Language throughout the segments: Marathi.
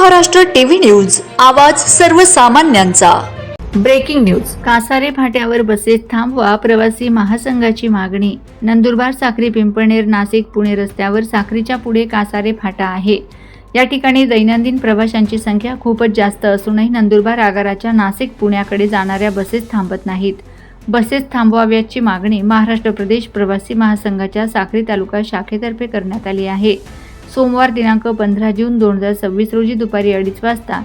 महाराष्ट्र टीव्ही न्यूज, आवाज सर्वसामान्यांचा। Breaking news. कासारे फाट्यावर बसेस थांबवा, प्रवासी महासंघाची मागणी। नंदुरबार साक्री पिंपळनेर नाशिक पुणे रस्त्यावर साक्रीच्या पुढे कासारे फाटा आहे। या ठिकाणी दैनंदिन प्रवाशांची संख्या खूपच जास्त असूनही नंदुरबार आगाराच्या नाशिक पुण्याकडे जाणाऱ्या बसेस थांबत नाहीत। बसेस थांबवाव्याची मागणी महाराष्ट्र प्रदेश प्रवासी महासंघाच्या साक्री तालुका शाखेतर्फे करण्यात आली आहे। सोमवार दिनांक 15 जून 2026 रोजी दुपारी 2:30 वाजता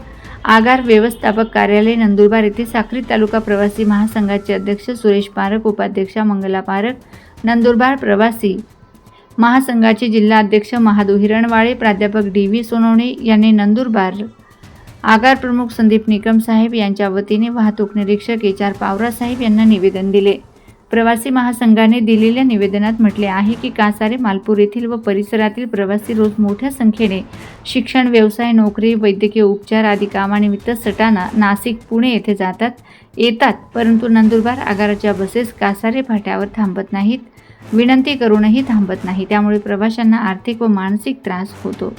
आगार व्यवस्थापक कार्यालय नंदुरबार येथे साक्री तालुका प्रवासी महासंघाचे अध्यक्ष सुरेश पारख, उपाध्यक्षा मंगला पारख, नंदुरबार प्रवासी महासंघाचे जिल्हा अध्यक्ष महादू हिरणवाळे, प्राध्यापक डी.व्ही. सोनवणे यांनी नंदुरबार आगार प्रमुख संदीप निकम साहेब यांच्या वतीने वाहतूक निरीक्षक एच.आर. पावरा साहेब यांना निवेदन दिले। प्रवासी महासंघाने दिलेल्या निवेदनात म्हटले आहे की कासारे, मालपूर येथील व परिसरातील प्रवासी रोज मोठ्या संख्येने शिक्षण, व्यवसाय, नोकरी, वैद्यकीय उपचार आदी कामानिमित्त सटाणा, नाशिक, पुणे येथे येतात, परंतु नंदुरबार आगाराच्या बसेस कासारे फाट्यावर थांबत नाहीत, विनंती करूनही थांबत नाही। त्यामुळे प्रवाशांना आर्थिक व मानसिक त्रास होतो,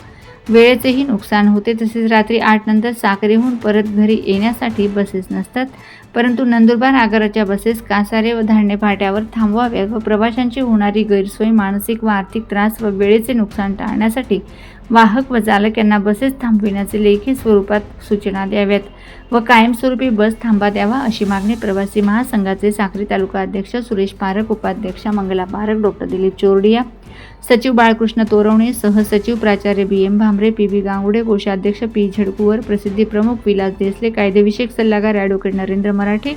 वेळेचेही नुकसान होते। तसेच रात्री 8 नंतर साक्रीहून परत घरी येण्यासाठी बसेस नसतात, परंतु नंदुरबार आगाराच्या बसेस कासारे व धारणे फाट्यावर थांबवाव्यात व प्रवाशांची होणारी गैरसोय, मानसिक व आर्थिक त्रास व वेळेचे नुकसान टाळण्यासाठी वाहक व चालक यांना बसेस थांबविण्याचे लेखी स्वरूपात सूचना द्याव्यात व कायमस्वरूपी बस थांबा द्यावा, अशी मागणी प्रवासी महासंघाचे साक्री तालुका अध्यक्ष सुरेश पारख, उपाध्यक्षा मंगला पारख, डॉक्टर दिलीप चोरडिया, सचिव बाळकृष्ण तोरवणे, सहसचिव प्राचार्य बी.एम. भामरे, पी.बी. गांगुडे, कोषाध्यक्ष पी. झडकुवर, प्रसिद्धी प्रमुख विलास देसले, कायदेविषयक सल्लागार ॲडव्होकेट नरेंद्र मराठे,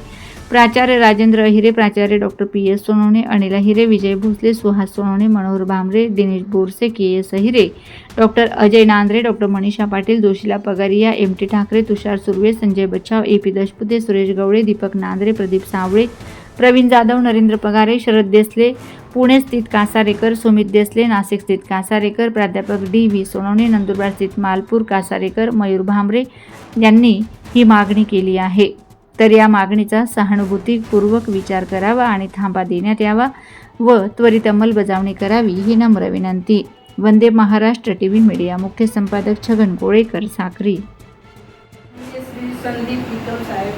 प्राचार्य राजेंद्र अहिरे, प्राचार्य doctor P S. Sonawane, Anil Ahire, Vijay Bhosale, Suhas Sonawane, Manohar Bhamre, Dinesh Borse, K S. Ahire, doctor Ajay Nandre, doctor Manisha Patil, Joshila Pagariya, M T. Thackeray, Tushar Surve, Sanjay Bachhav, A P. Dashpute, Suresh Gawale, Deepak Nandre, Pradeep Sawale, Pravin Jadhav, Narendra Pagare, Sharad Desale, Pune स्थित कासारेकर, सुमित देसले, नाशिक स्थित कासारेकर, प्राध्यापक डी.व्ही. सोनवणे, नंदुरबार स्थित मालपूर कासारेकर, मयूर भामरे यांनी ही मागणी केली आहे। तर या मागणीचा सहानुभूतीपूर्वक विचार करावा आणि थांबा देण्यात यावा व त्वरित अंमलबजावणी करावी, ही नम्र विनंती। वंदे महाराष्ट्र टीव्ही मीडिया, मुख्य संपादक छगन कोळेकर, साक्री। श्री संदीप निकम साहेब,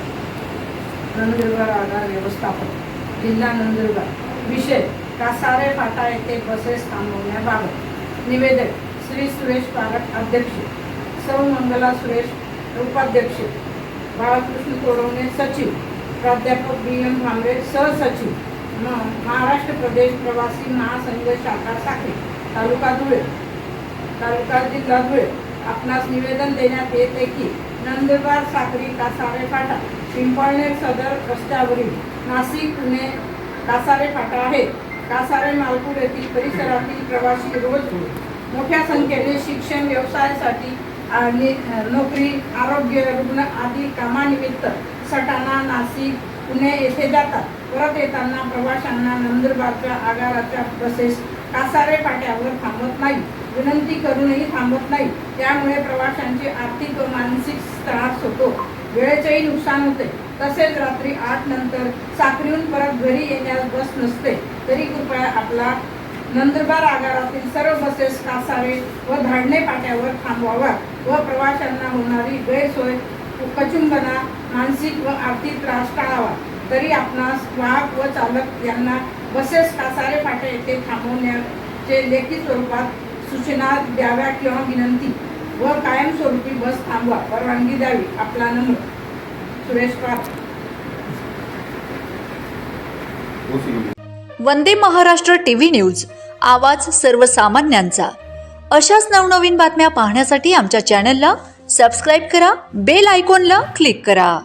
नंदुरबार आगार व्यवस्थापक, जिल्हा नंदुरबार। विषय: कासारे फाटा येथे बसेस थांबवण्याबाबत। निवेदक: श्री सुरेश पारख, अध्यक्ष, सौ मंगला सुरेश, उपाध्यक्ष, बाळकृष्ण तोरवणे, सचिव, प्राध्यापक बी.एम. भामरे, सहसचिव, महाराष्ट्र प्रदेश प्रवासी महासंघ शाखा साक्री, तालुका धुळे, तालुका जिल्हा धुळे। आपणास निवेदन देण्यात येते की नंदुरबार साक्री कासारे फाटा पिंपळनेर सदर रस्त्यावरील नाशिक पुणे कासारे फाटा आहे। कासारे, मालपूर येथील परिसरातील प्रवासी रोज मोठ्या संख्येने शिक्षण, व्यवसायासाठी आणि नोकरी, आरोग्य, रुग्ण आदी कामानिमित्त सटाणा, नाशिक, पुणे येथे जातात। परत येताना प्रवाशांना नंदुरबारच्या आगाराच्या बसेस कासारे फाट्यावर थांबत नाही, विनंती करूनही थांबत नाही। त्यामुळे प्रवाशांची आर्थिक व मानसिक त्रास होतो, वेळेचेही नुकसान होते। तसेच रात्री 8 नंतर साक्रीहून परत घरी येण्यास बस नसते, तरी कृपया आपला नंदुरबार आगारातील सर्व बसेस कासारे व धारणे फाट्यावर थांबवाव्या व प्रवाशांना होणारी गैरसोय, कचुंबना, मानसिक व आर्थिक त्रास टाळावा। तरी आपणास वाहक व चालक यांना बसेस कासारे फाटा येथे थांबवण्याचे लेखी स्वरूपात सूचना द्याव्या किंवा विनंती व कायमस्वरूपी बस थांबवा परवानगी द्यावी। आपला नम्र सुरेश पारख। वंदे महाराष्ट्र टीव्ही न्यूज, आवाज सर्वसामान्यांचा। अशाच नवनवीन बातम्या पाहण्यासाठी आमच्या चॅनलला सबस्क्राईब करा, बेल आयकॉनला क्लिक करा।